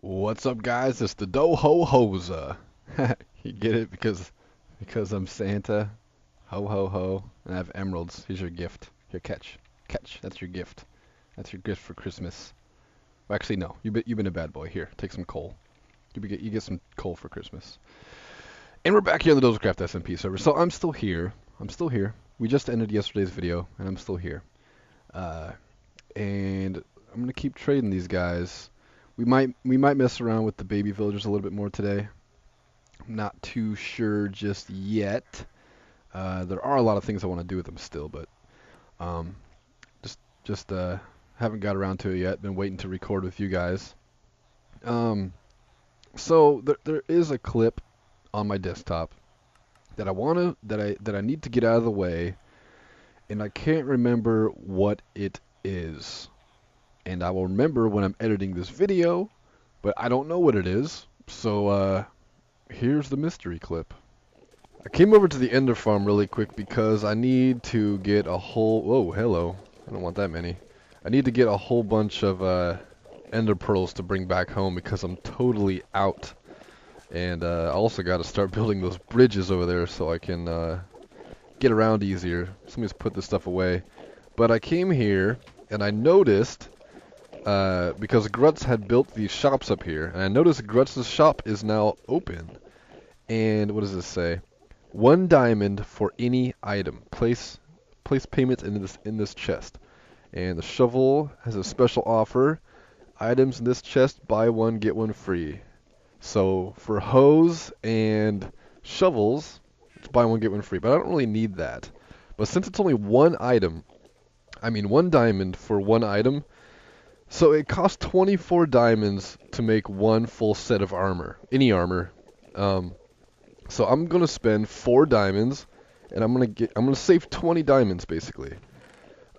What's up, guys? It's the Do-Ho-Hosa. You get it because I'm Santa. Ho ho ho. And I have emeralds. Here's your gift. Here, catch. Catch. That's your gift. That's your gift for Christmas. Well, actually, no. You've been a bad boy. Here, take some coal. You get some coal for Christmas. And we're back here on the Dozacraft SMP server. So I'm still here. I'm still here. We just ended yesterday's video, and I'm still here. And I'm gonna keep trading these guys. We might mess around with the baby villagers a little bit more today. I'm not too sure just yet. There are a lot of things I want to do with them still, but um, just haven't got around to it yet. Been waiting to record with you guys. So there is a clip on my desktop that I need to get out of the way, and I can't remember what it is. And I will remember when I'm editing this video, but I don't know what it is. So here's the mystery clip. I came over to the Ender farm really quick because I need to get a whole... Whoa, hello. I don't want that many. I need to get a whole bunch of Ender pearls to bring back home because I'm totally out. And I also got to start building those bridges over there so I can get around easier. Somebody's put this stuff away. But I came here and I noticed... because Grutz had built these shops up here, and I noticed Grutz's shop is now open. And what does this say? 1 diamond for any item. Place payments in this chest. And the shovel has a special offer. Items in this chest, buy one get one free. So for hoes and shovels, it's buy one get one free. But I don't really need that. But since it's only 1 item, I mean 1 diamond for 1 item. So it costs 24 diamonds to make 1 full set of armor, any armor. So I'm gonna spend 4 diamonds, and I'm gonna save 20 diamonds basically.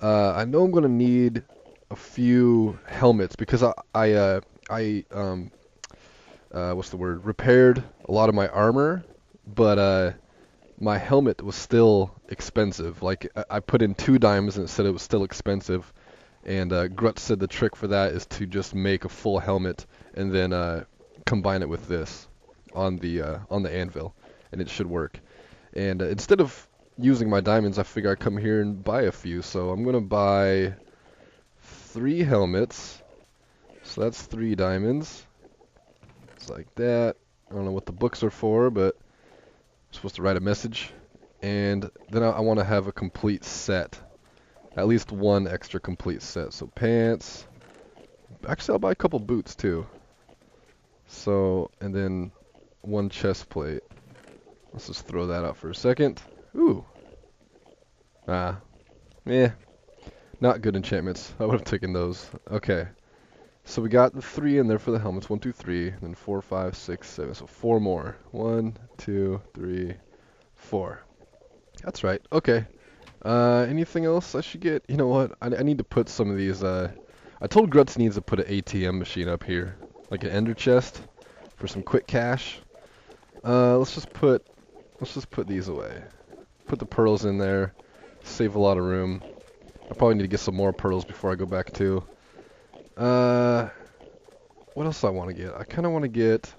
I know I'm gonna need a few helmets because what's the word? Repaired a lot of my armor, but my helmet was still expensive. Like I put in 2 diamonds and it said it was still expensive. And Grut said the trick for that is to just make a full helmet and then combine it with this on the anvil, and it should work. And instead of using my diamonds, I figure I'd come here and buy a few. So I'm gonna buy 3 helmets. So that's 3 diamonds. It's like that. I don't know what the books are for, but I'm supposed to write a message. And then I want to have a complete set. At least 1 extra complete set. So pants. Actually, I'll buy a couple boots too. So, and then 1 chest plate. Let's just throw that out for a second. Ooh. Not good enchantments. I would have taken those. Okay. So we got the 3 in there for the helmets. 1, 2, 3. Then 4, 5, 6, 7. So 4 more. 1, 2, 3, 4. That's right. Okay. Anything else I should get? You know what? I need to put some of these, I told Grutz needs to put an ATM machine up here. Like an ender chest for some quick cash. Let's just put these away. Put the pearls in there. Save a lot of room. I probably need to get some more pearls before I go back too. What else do I want to get? I kind of want to get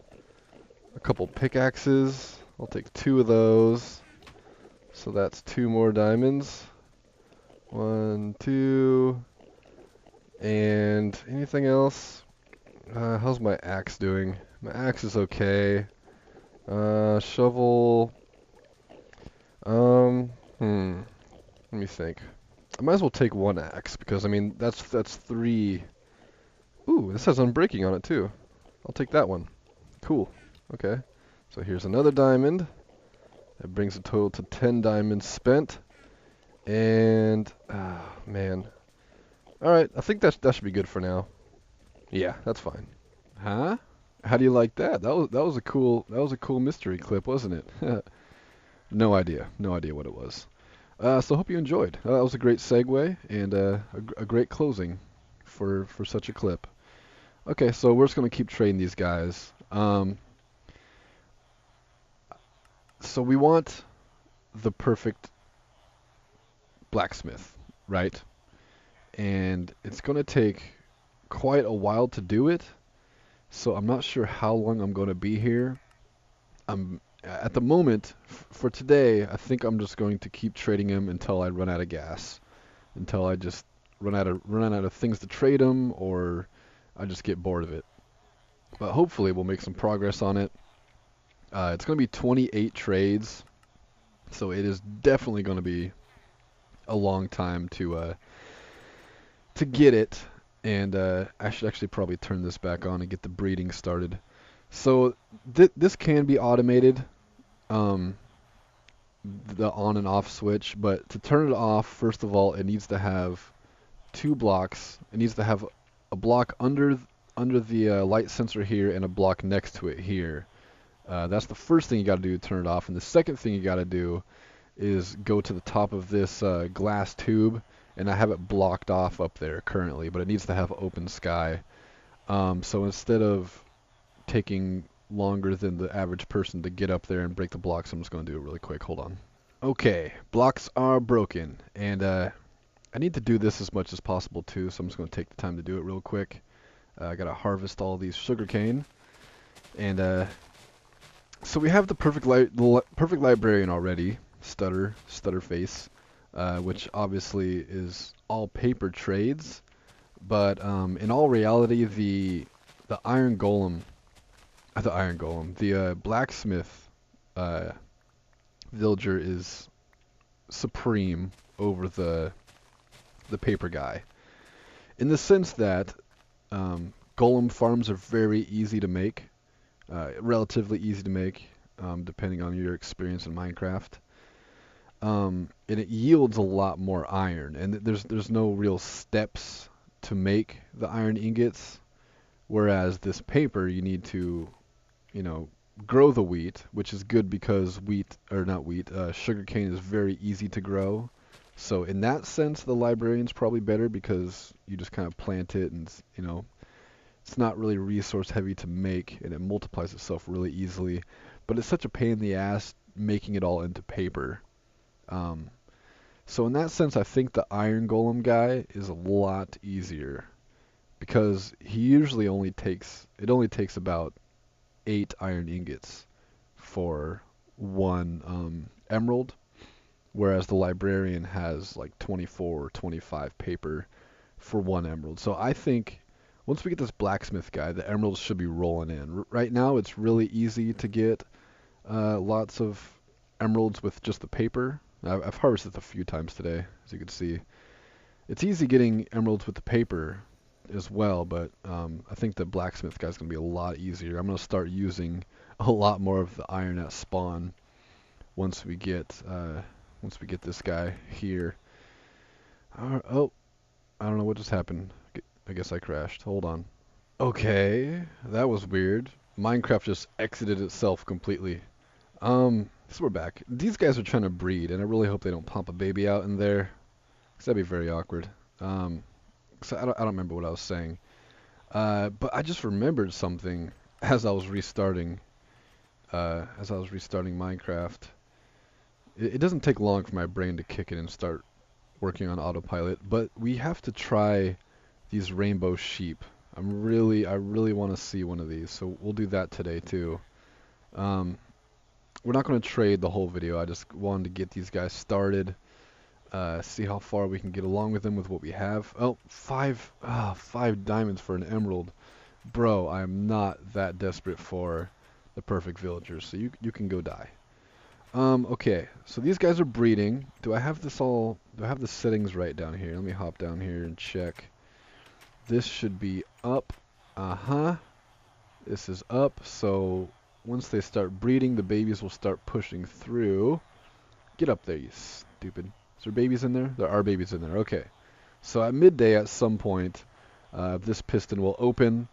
a couple pickaxes. I'll take 2 of those. So that's 2 more diamonds. 1, 2. And anything else? How's my axe doing? My axe is okay. Shovel. Let me think. I might as well take 1 axe because I mean that's 3. Ooh, this has unbreaking on it too. I'll take that one. Cool. Okay. So here's another diamond. That brings the total to 10 diamonds spent. And man. Alright, I think that should be good for now. Yeah, that's fine. Huh? How do you like that? That was a cool mystery clip, wasn't it? No idea what it was. So hope you enjoyed. That was a great segue and a great closing for such a clip. Okay, so we're just gonna keep trading these guys. So we want the perfect blacksmith, right? And it's going to take quite a while to do it. So I'm not sure how long I'm going to be here. At the moment, for today, I think I'm just going to keep trading him until I run out of gas, until I just run out of things to trade him, or I just get bored of it. But hopefully we'll make some progress on it. It's going to be 28 trades, so it is definitely going to be a long time to get it. And I should actually probably turn this back on and get the breeding started. So this can be automated, the on and off switch, but to turn it off, first of all, it needs to have 2 blocks. It needs to have a block under the light sensor here and a block next to it here. That's the first thing you got to do to turn it off. And the second thing you got to do is go to the top of this glass tube, and I have it blocked off up there currently, but it needs to have open sky. So instead of taking longer than the average person to get up there and break the blocks, I'm just going to do it really quick. Hold on. Okay, blocks are broken, and I need to do this as much as possible too, so I'm just going to take the time to do it real quick. I got to harvest all these sugarcane, and so we have the perfect librarian already, Stutterface, which obviously is all paper trades, but in all reality, the blacksmith villager is supreme over the paper guy, in the sense that golem farms are very easy to make, relatively easy to make, depending on your experience in Minecraft. And it yields a lot more iron, and there's no real steps to make the iron ingots, whereas this paper, you need to, grow the wheat, which is good because sugarcane is very easy to grow. So in that sense, the librarian's probably better because you just kind of plant it, and it's not really resource heavy to make, and it multiplies itself really easily. But it's such a pain in the ass making it all into paper. So in that sense, I think the iron golem guy is a lot easier, because he usually only takes about 8 iron ingots for 1 emerald, whereas the librarian has like 24 or 25 paper for 1 emerald. So I think once we get this blacksmith guy, the emeralds should be rolling in. Right now, it's really easy to get lots of emeralds with just the paper. I've harvested a few times today, as you can see. It's easy getting emeralds with the paper as well, but I think the blacksmith guy's going to be a lot easier. I'm going to start using a lot more of the iron at spawn once we get this guy here. Oh, I don't know what just happened. I guess I crashed. Hold on. Okay, that was weird. Minecraft just exited itself completely. So we're back. These guys are trying to breed, and I really hope they don't pump a baby out in there, because that'd be very awkward. So I don't remember what I was saying. But I just remembered something as I was restarting Minecraft. It doesn't take long for my brain to kick in and start working on autopilot, but we have to try these rainbow sheep. I really want to see one of these, so we'll do that today too. We're not going to trade the whole video. I just wanted to get these guys started, see how far we can get along with them with what we have. Oh, 5 diamonds for an emerald. Bro, I am not that desperate for the perfect villager, so you can go die. Okay, so these guys are breeding. Do I have the settings right down here? Let me hop down here and check. This should be up. This is up, so once they start breeding, the babies will start pushing through. Get up there, you stupid. Is there babies in there? There are babies in there. Okay. So at midday, at some point, this piston will open,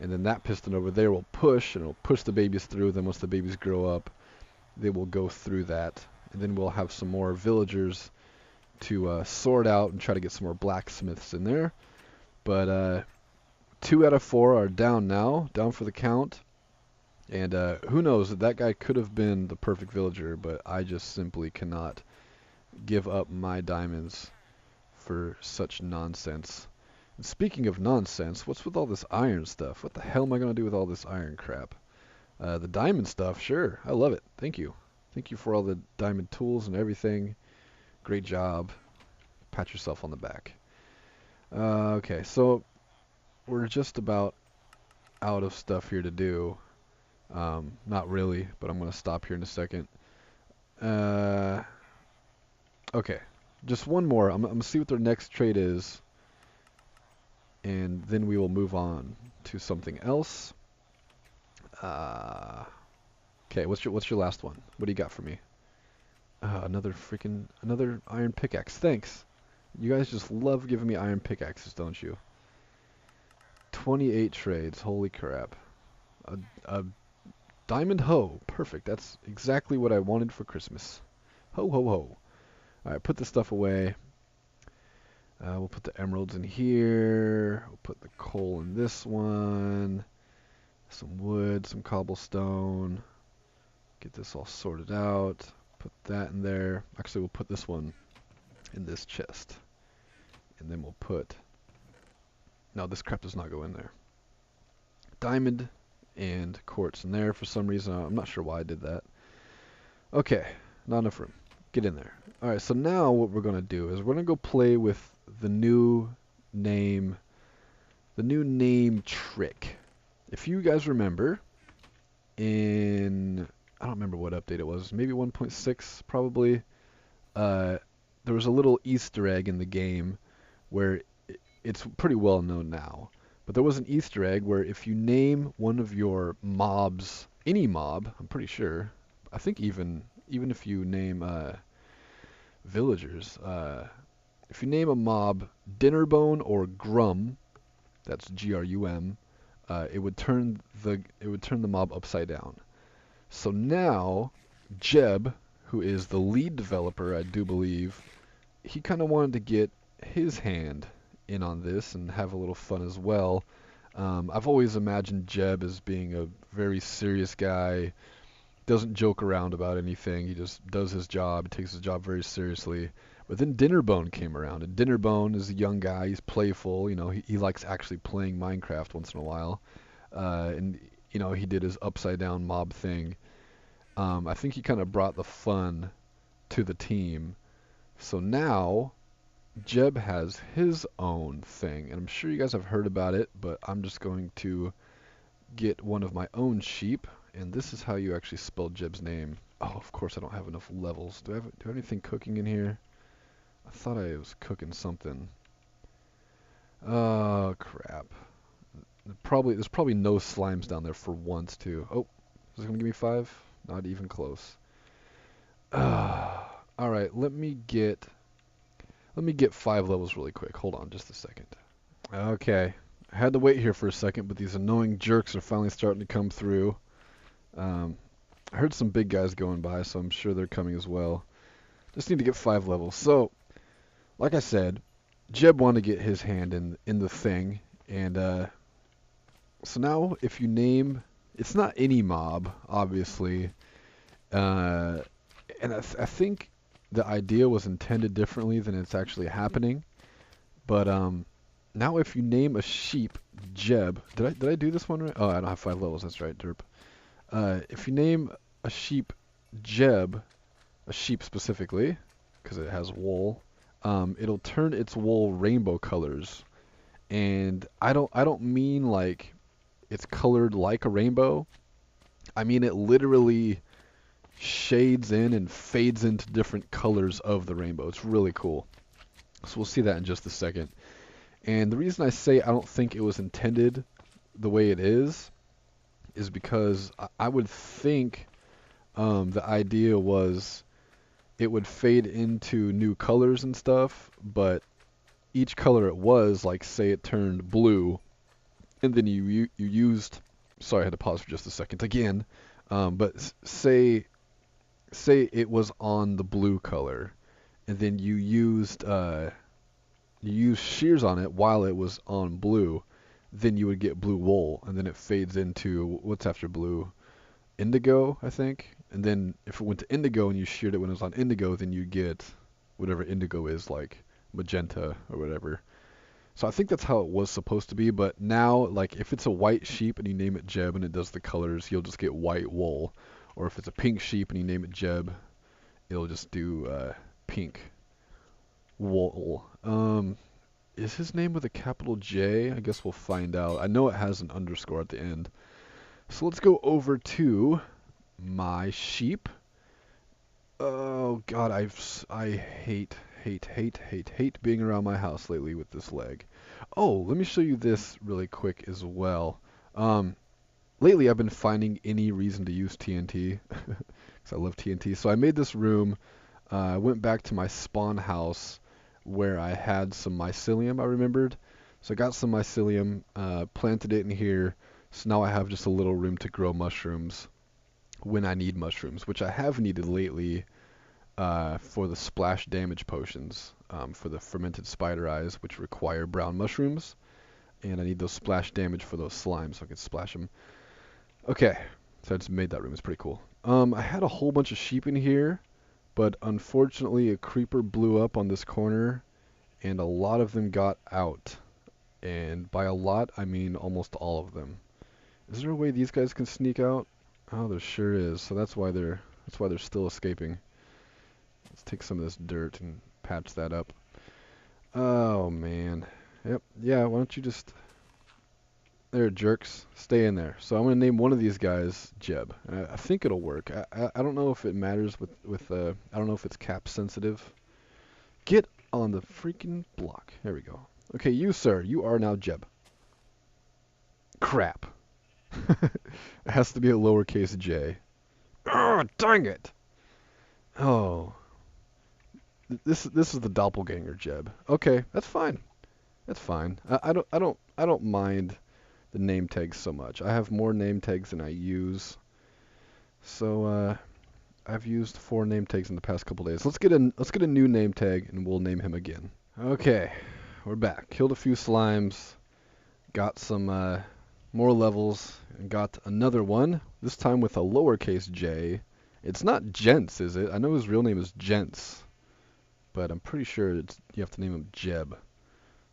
and then that piston over there will push, and it'll push the babies through. Then once the babies grow up, they will go through that. And then we'll have some more villagers to sort out and try to get some more blacksmiths in there. But 2 out of 4 are down now, down for the count. And who knows, that guy could have been the perfect villager, but I just simply cannot give up my diamonds for such nonsense. And speaking of nonsense, what's with all this iron stuff? What the hell am I gonna do with all this iron crap? The diamond stuff, sure, I love it. Thank you. Thank you for all the diamond tools and everything. Great job. Pat yourself on the back. Okay, so we're just about out of stuff here to do. Not really, but I'm gonna stop here in a second. Okay, just one more. I'm gonna see what their next trade is, and then we will move on to something else. Okay, what's your last one? What do you got for me? Another iron pickaxe. Thanks. You guys just love giving me iron pickaxes, don't you? 28 trades. Holy crap. A diamond hoe. Perfect. That's exactly what I wanted for Christmas. Ho ho ho. Alright, put the stuff away. We'll put the emeralds in here. We'll put the coal in this one. Some wood, some cobblestone. Get this all sorted out. Put that in there. Actually, we'll put this one in this chest. And then we'll put... No, this crap does not go in there. Diamond and quartz in there for some reason. I'm not sure why I did that. Okay, not enough room. Get in there. Alright, so now what we're going to do is we're going to go play with the new name trick. If you guys remember, in... I don't remember what update it was. Maybe 1.6, probably. There was a little Easter egg in the game where it's pretty well known now. But there was an Easter egg where if you name one of your mobs, any mob, I'm pretty sure, I think even if you name villagers, if you name a mob Dinnerbone or Grum, that's Grum, it would turn the mob upside down. So now Jeb, who is the lead developer, I do believe, he kind of wanted to get his hand in on this and have a little fun as well. I've always imagined Jeb as being a very serious guy, doesn't joke around about anything. He just does his job, takes his job very seriously. But then Dinnerbone came around, and Dinnerbone is a young guy. He's playful. You know, he likes actually playing Minecraft once in a while. And you know, he did his upside down mob thing. I think he kind of brought the fun to the team. So now Jeb has his own thing, and I'm sure you guys have heard about it, but I'm just going to get one of my own sheep, and this is how you actually spell Jeb's name. Oh, of course I don't have enough levels. Do I have anything cooking in here? I thought I was cooking something. Oh, crap. There's probably no slimes down there for once, too. Oh, is it going to give me 5? Not even close. Alright, let me get 5 levels really quick. Hold on just a second. Okay. I had to wait here for a second, but these annoying jerks are finally starting to come through. I heard some big guys going by, so I'm sure they're coming as well. Just need to get 5 levels. So, like I said, Jeb wanted to get his hand in the thing, and so now if you name... It's not any mob, obviously, and I think the idea was intended differently than it's actually happening. But now if you name a sheep Jeb, did I do this one right? Oh, I don't have 5 levels. That's right, derp. If you name a sheep Jeb, a sheep specifically, because it has wool, it'll turn its wool rainbow colors. And I don't mean like it's colored like a rainbow. I mean it literally shades in and fades into different colors of the rainbow. It's really cool. So we'll see that in just a second. And the reason I say I don't think it was intended the way it is because I would think the idea was it would fade into new colors and stuff, but each color it was, like say it turned blue, and then you used, sorry I had to pause for just a second again, but say it was on the blue color, and then you used shears on it while it was on blue, then you would get blue wool, and then it fades into what's after blue, indigo, I think. And then if it went to indigo and you sheared it when it was on indigo, then you get whatever indigo is, like magenta or whatever. So I think that's how it was supposed to be, but now, like, if it's a white sheep and you name it Jeb and it does the colors, you'll just get white wool. Or if it's a pink sheep and you name it Jeb, it'll just do pink wool. Is his name with a capital J? I guess we'll find out. I know it has an underscore at the end. So let's go over to my sheep. Oh God, I hate being around my house lately with this leg. Oh, let me show you this really quick as well. Lately I've been finding any reason to use TNT because I love TNT. So I made this room. I went back to my spawn house where I had some mycelium, I remembered. So I got some mycelium, planted it in here. So now I have just a little room to grow mushrooms when I need mushrooms, which I have needed lately for the splash damage potions, for the fermented spider eyes, which require brown mushrooms. And I need those splash damage for those slimes so I can splash them. Okay, so I just made that room. It's pretty cool. I had a whole bunch of sheep in here, but unfortunately a creeper blew up on this corner, and a lot of them got out. And by a lot, I mean almost all of them. Is there a way these guys can sneak out? Oh, there sure is. So that's why they're still escaping. Let's take some of this dirt and patch that up. Oh man. Yep. Yeah. Why don't you just? There, jerks. Stay in there. So I'm gonna name one of these guys Jeb. I think it'll work. I don't know if it matters with I don't know if it's cap sensitive. Get on the freaking block. There we go. Okay, you sir, you are now Jeb. Crap. It has to be a lowercase j. Oh, dang it. Oh. This is the Doppelganger Jeb. Okay, that's fine. That's fine. I don't mind the name tags so much. I have more name tags than I use. So I've used 4 name tags in the past couple days. Let's get a new name tag and we'll name him again. Okay, we're back. Killed a few slimes, got some more levels, and got another one. This time with a lowercase j. It's not Gents, is it? I know his real name is Gents, but I'm pretty sure you have to name him Jeb.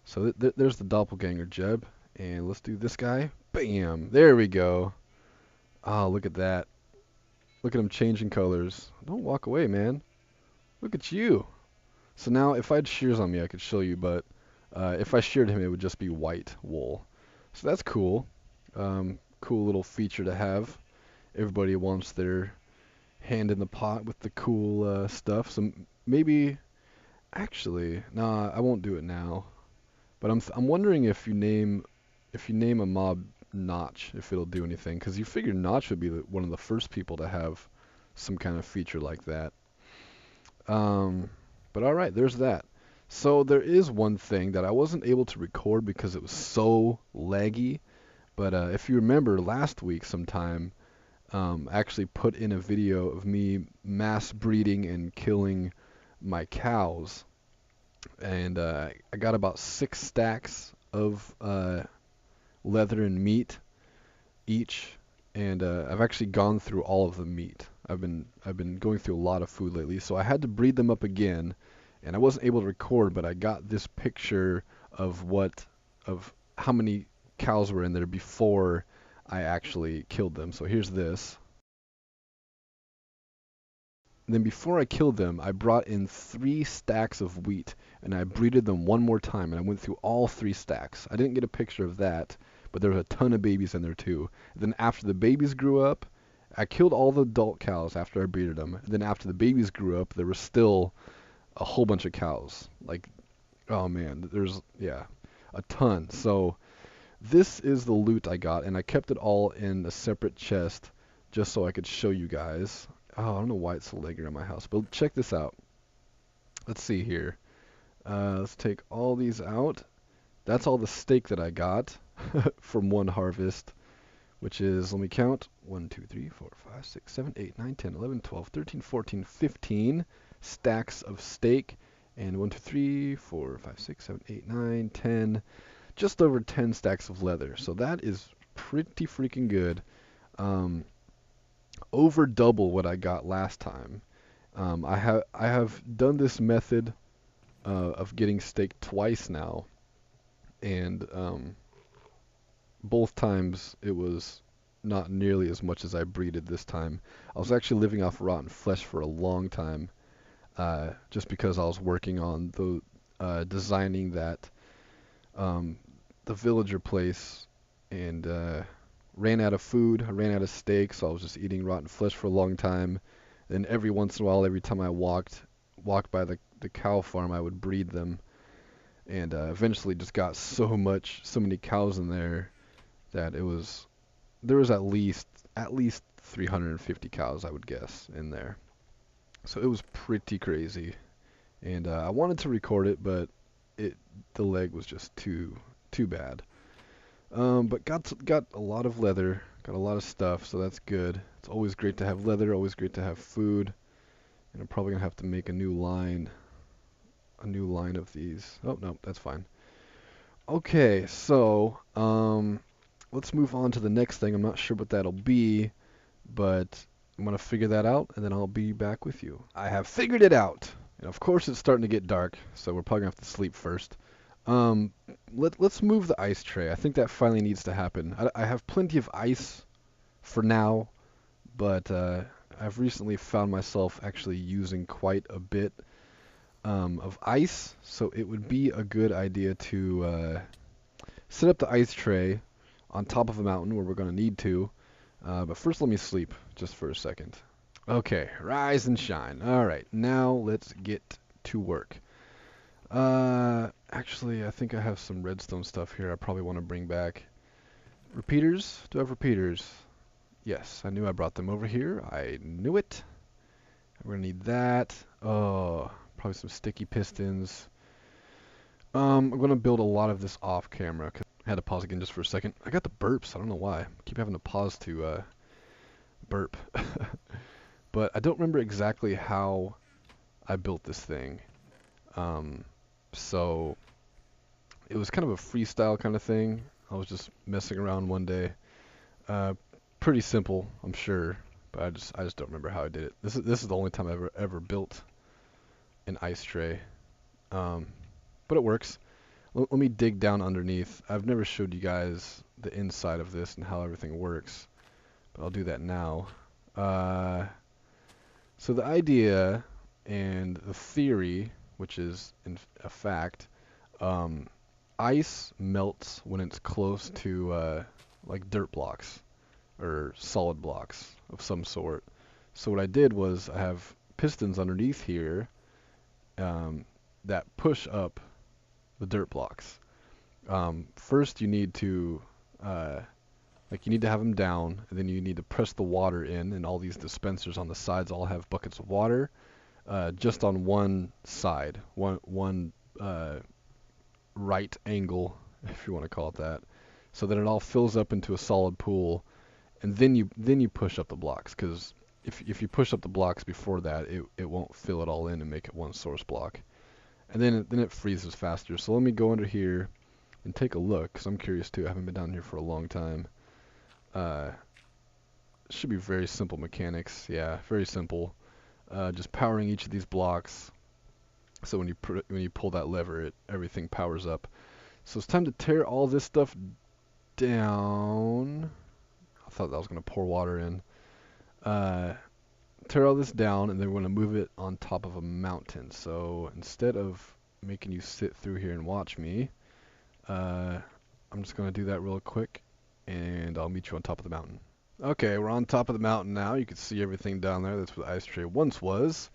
So there's the Doppelganger Jeb. And let's do this guy. Bam! There we go. Oh, look at that. Look at him changing colors. Don't walk away, man. Look at you. So now, if I had shears on me, I could show you, but if I sheared him, it would just be white wool. So that's cool. Cool little feature to have. Everybody wants their hand in the pot with the cool stuff. So maybe, actually, nah, I won't do it now. But I'm wondering if you name a mob Notch, if it'll do anything, because you figure Notch would be one of the first people to have some kind of feature like that. But alright, there's that. So there is one thing that I wasn't able to record because it was so laggy, but if you remember last week sometime, I actually put in a video of me mass breeding and killing my cows, and I got about 6 stacks of leather and meat each, and I've actually gone through all of the meat. I've been going through a lot of food lately, so I had to breed them up again, and I wasn't able to record, but I got this picture of how many cows were in there before I actually killed them. So here's this. And then before I killed them, I brought in 3 stacks of wheat, and I breeded them one more time, and I went through all 3 stacks. I didn't get a picture of that, but there was a ton of babies in there too. And then after the babies grew up, I killed all the adult cows after I breeded them. And then after the babies grew up, there was still a whole bunch of cows. Like, oh man, there's, yeah, a ton. So this is the loot I got, and I kept it all in a separate chest just so I could show you guys. Oh, I don't know why it's so laggy in my house, but check this out. Let's see here. Let's take all these out. That's all the steak that I got from one harvest, which is, let me count, 1, 2, 3, 4, 5, 6, 7, 8, 9, 10, 11, 12, 13, 14, 15 stacks of steak, and 1, 2, 3, 4, 5, 6, 7, 8, 9, 10, just over 10 stacks of leather. So that is pretty freaking good. Over double what I got last time. I have done this method of getting steak twice now, and both times it was not nearly as much as I breeded this time. I was actually living off rotten flesh for a long time, just because I was working on the designing that um, the villager place, and ran out of food. I ran out of steak, so I was just eating rotten flesh for a long time. Then every once in a while, every time I walked by the cow farm, I would breed them, and eventually just got so many cows in there that there was at least 350 cows, I would guess, in there. So it was pretty crazy, and I wanted to record it, but it the leg was just too bad. But got a lot of leather, got a lot of stuff, so that's good. It's always great to have leather, always great to have food, and I'm probably gonna have to make a new line of these. Oh no, that's fine. Okay, so let's move on to the next thing. I'm not sure what that'll be, but I'm gonna figure that out, and then I'll be back with you. I have figured it out, and of course it's starting to get dark, so we're probably gonna have to sleep first. Um, let's move the ice tray. I think that finally needs to happen. I have plenty of ice for now, but I've recently found myself actually using quite a bit of ice, so it would be a good idea to set up the ice tray on top of a mountain where we're going to need to. But first, let me sleep just for a second. Okay, rise and shine. All right, now let's get to work. Actually, I think I have some redstone stuff here I probably want to bring back. Repeaters? Do I have repeaters? Yes, I knew I brought them over here. I knew it. We're gonna need that. Oh, probably some sticky pistons. I'm gonna build a lot of this off camera. I had to pause again just for a second. I got the burps. I don't know why. I keep having to pause to burp. But I don't remember exactly how I built this thing. So it was kind of a freestyle kind of thing. I was just messing around one day. Pretty simple, I'm sure, but I just don't remember how I did it. This is the only time I've ever built an ice tray. But it works. Let me dig down underneath. I've never showed you guys the inside of this and how everything works, but I'll do that now. So the idea and the theory, which is in a fact, ice melts when it's close to like dirt blocks or solid blocks of some sort. So what I did was I have pistons underneath here that push up the dirt blocks. First you need to you need to have them down, and then you need to press the water in, and all these dispensers on the sides all have buckets of water just on one side, one right angle, if you want to call it that, so that it all fills up into a solid pool, and then you push up the blocks, because if you push up the blocks before that, it won't fill it all in and make it one source block, and then it freezes faster. So let me go under here and take a look, because I'm curious too. I haven't been down here for a long time. Should be very simple mechanics. Yeah, very simple. Just powering each of these blocks. So when you pull that lever, everything powers up. So it's time to tear all this stuff down. I thought that was going to pour water in. Tear all this down, and then we're going to move it on top of a mountain. So instead of making you sit through here and watch me, I'm just going to do that real quick, and I'll meet you on top of the mountain. Okay, we're on top of the mountain now. You can see everything down there. That's where the ice tray once was.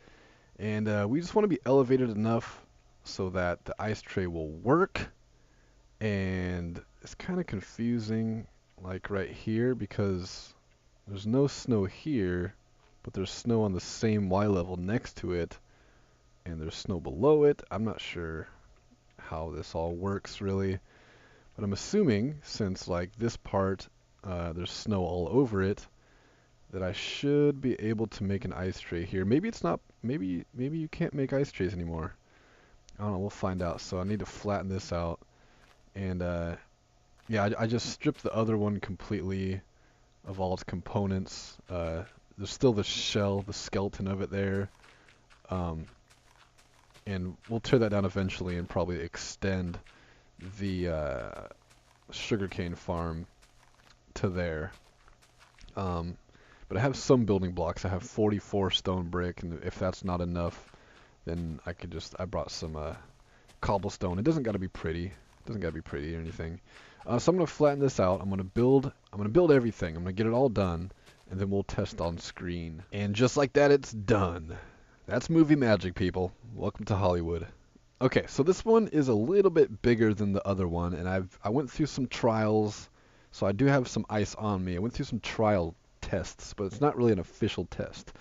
And we just want to be elevated enough so that the ice tray will work. And it's kind of confusing, like right here, because there's no snow here, but there's snow on the same Y level next to it, and there's snow below it. I'm not sure how this all works really, but I'm assuming since like this part there's snow all over it, that I should be able to make an ice tray here. Maybe it's not. Maybe you can't make ice trays anymore. I don't know. We'll find out. So I need to flatten this out, and yeah, I just stripped the other one completely of all its components. There's still the shell, the skeleton of it there, and we'll tear that down eventually and probably extend the sugarcane farm to there. But I have some building blocks. I have 44 stone brick, and if that's not enough, then I brought some cobblestone. It doesn't got to be pretty. It doesn't got to be pretty or anything. So I'm gonna flatten this out. I'm gonna build everything. I'm gonna get it all done, and then we'll test on screen. And just like that, it's done. That's movie magic, people. Welcome to Hollywood. Okay, so this one is a little bit bigger than the other one, and I went through some trials, so I do have some ice on me. I went through some trial tests, but it's not really an official test.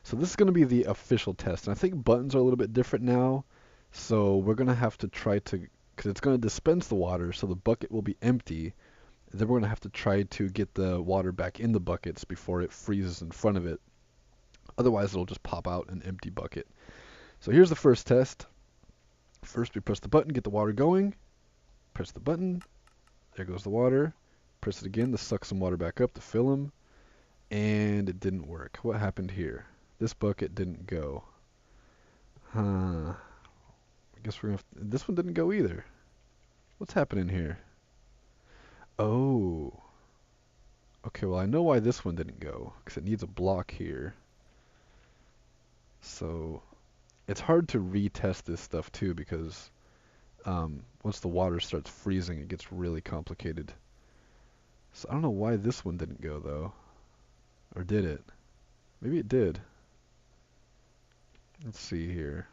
So this is going to be the official test, and I think buttons are a little bit different now, so we're going to have to try to, because it's going to dispense the water, so the bucket will be empty, and then we're going to have to try to get the water back in the buckets before it freezes in front of it. Otherwise, it'll just pop out an empty bucket. So here's the first test. First, we press the button, get the water going. Press the button. There goes the water. Press it again to suck some water back up to fill them. And it didn't work. What happened here? This bucket didn't go. Huh. I guess we're going to this one didn't go either. What's happening here? Oh. Okay, well I know why this one didn't go. Because it needs a block here. So it's hard to retest this stuff too, because once the water starts freezing, it gets really complicated. So I don't know why this one didn't go though. Or did it? Maybe it did. Let's see here.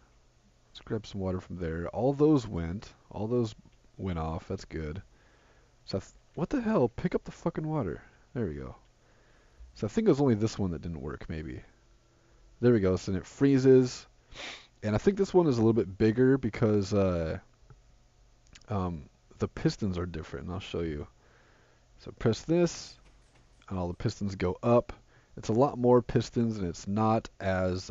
Let's grab some water from there. All those went off. That's good. So what the hell? Pick up the fucking water. There we go. So I think it was only this one that didn't work, maybe. There we go. So then it freezes. And I think this one is a little bit bigger because the pistons are different, and I'll show you. So press this, and all the pistons go up. It's a lot more pistons, and it's not as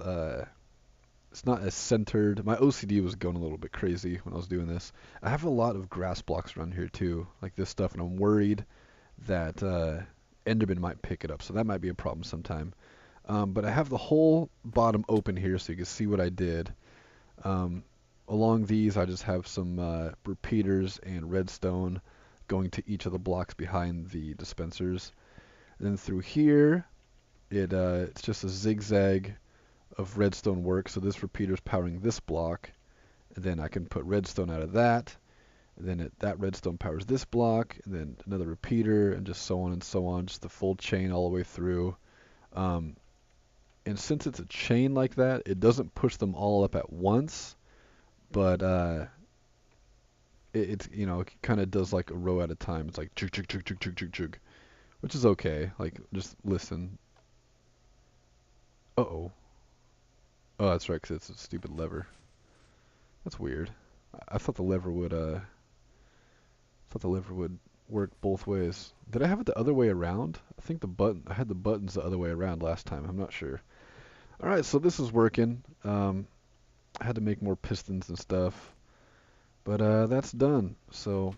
centered. My OCD was going a little bit crazy when I was doing this. I have a lot of grass blocks around here too, like this stuff, and I'm worried that Enderman might pick it up, so that might be a problem sometime. But I have the whole bottom open here so you can see what I did. Along these, I just have some repeaters and redstone going to each of the blocks behind the dispensers. And then through here, it's just a zigzag of redstone work. So this repeater's powering this block, and then I can put redstone out of that. And then that redstone powers this block, and then another repeater, and just so on and so on, just the full chain all the way through. And since it's a chain like that, it doesn't push them all up at once, but it kind of does like a row at a time. It's like chug chug chug chug chug chug chug, which is okay. Like, just listen. Uh-oh. Oh, that's right, 'cause it's a stupid lever. That's weird. I thought the lever would work both ways. Did I have it the other way around? I think I had the buttons the other way around last time. I'm not sure. All right, so this is working. I had to make more pistons and stuff, but that's done. So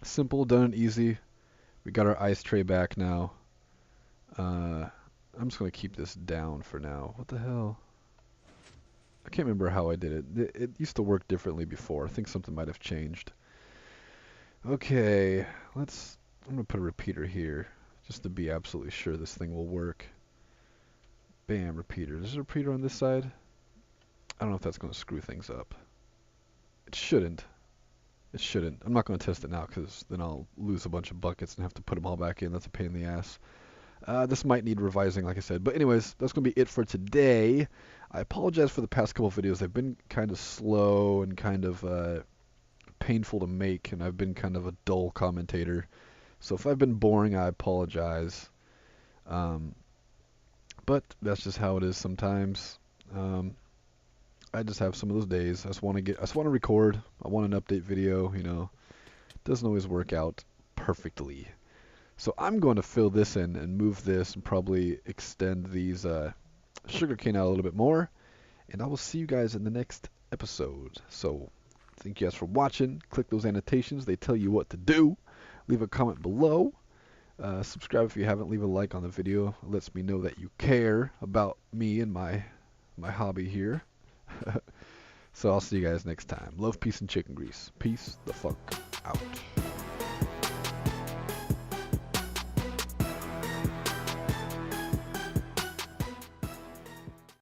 simple, done and easy. We got our ice tray back now. I'm just gonna keep this down for now. What the hell? I can't remember how I did it. It used to work differently before. I think something might have changed. Okay, I'm gonna put a repeater here just to be absolutely sure this thing will work. Bam, repeater. Is there a repeater on this side? I don't know if that's going to screw things up. It shouldn't. It shouldn't. I'm not going to test it now because then I'll lose a bunch of buckets and have to put them all back in. That's a pain in the ass. This might need revising, like I said. But anyways, that's going to be it for today. I apologize for the past couple videos. They've been kind of slow and kind of painful to make, and I've been kind of a dull commentator. So if I've been boring, I apologize. But that's just how it is sometimes. I just have some of those days. I just want to record. I want an update video, It doesn't always work out perfectly. So I'm going to fill this in and move this and probably extend these sugarcane out a little bit more. And I will see you guys in the next episode. So thank you guys for watching. Click those annotations. They tell you what to do. Leave a comment below. Subscribe if you haven't. Leave a like on the video. It lets me know that you care about me and my hobby here. So I'll see you guys next time. Love, peace, and chicken grease. Peace the fuck. out.